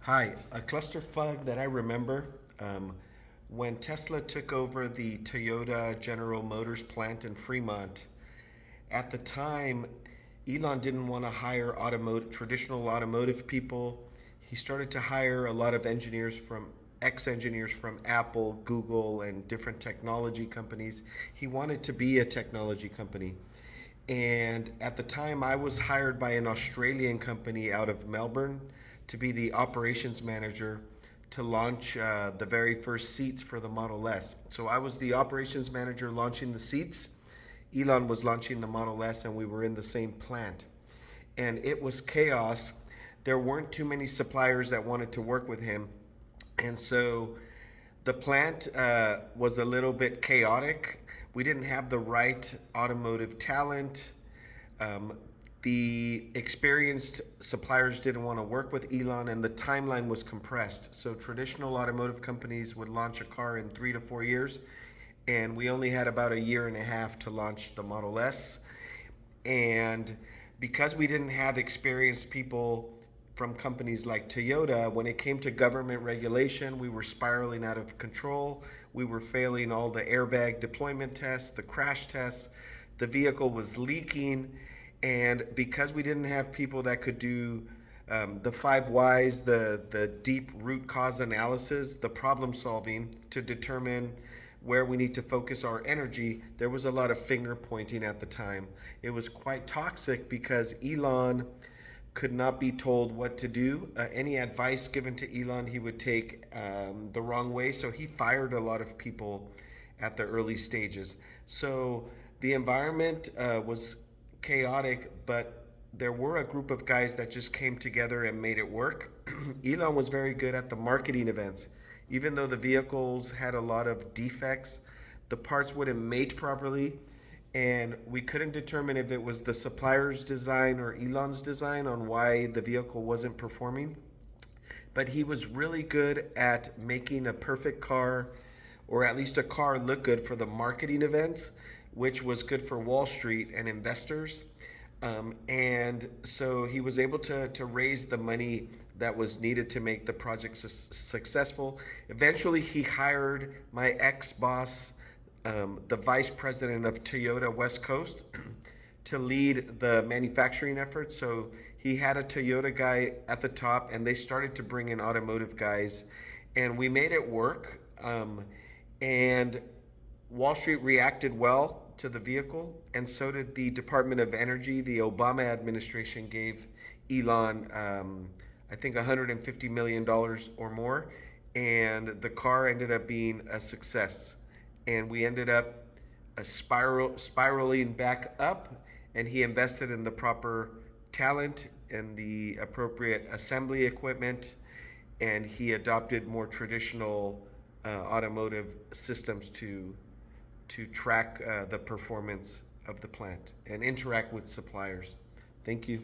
Hi, a clusterfug that I remember when Tesla took over the Toyota General Motors plant in Fremont. At the time, Elon didn't want to hire traditional automotive people. He started to hire a lot of ex-engineers from Apple, Google, and different technology companies. He wanted to be a technology company. And at the time, I was hired by an Australian company out of Melbourne to be the operations manager to launch the very first seats for the Model S. So I was the operations manager launching the seats. Elon was launching the Model S, and we were in the same plant. And it was chaos. There weren't too many suppliers that wanted to work with him. And so the plant was a little bit chaotic. We didn't have the right automotive talent. Um, the experienced suppliers didn't want to work with Elon, and the timeline was compressed. So traditional automotive companies would launch a car in 3 to 4 years, and we only had about a year and a half to launch the Model S. And because we didn't have experienced people from companies like Toyota, when it came to government regulation, we were spiraling out of control. We were failing all the airbag deployment tests, the crash tests. The vehicle was leaking. And because we didn't have people that could do the 5 whys, the deep root cause analysis, the problem solving to determine where we need to focus our energy, there was a lot of finger pointing at the time. It was quite toxic because Elon could not be told what to do. Any advice given to Elon, he would take the wrong way. So he fired a lot of people at the early stages. So the environment was chaotic, but there were a group of guys that just came together and made it work. Elon was very good at the marketing events. Even though the vehicles had a lot of defects, the parts wouldn't mate properly, and we couldn't determine if it was the supplier's design or Elon's design on why the vehicle wasn't performing. But he was really good at making a perfect car, or at least a car, look good for the marketing events, which was good for Wall Street and investors. And so he was able to raise the money that was needed to make the project successful. Eventually, he hired my ex boss, the vice president of Toyota West Coast, to lead the manufacturing effort. So he had a Toyota guy at the top, and they started to bring in automotive guys, and we made it work. And Wall Street reacted well to the vehicle, and so did the Department of Energy. The Obama administration gave Elon, I think, $150 million or more, and the car ended up being a success. And we ended up spiraling back up, and he invested in the proper talent and the appropriate assembly equipment, and he adopted more traditional automotive systems to track the performance of the plant and interact with suppliers. Thank you.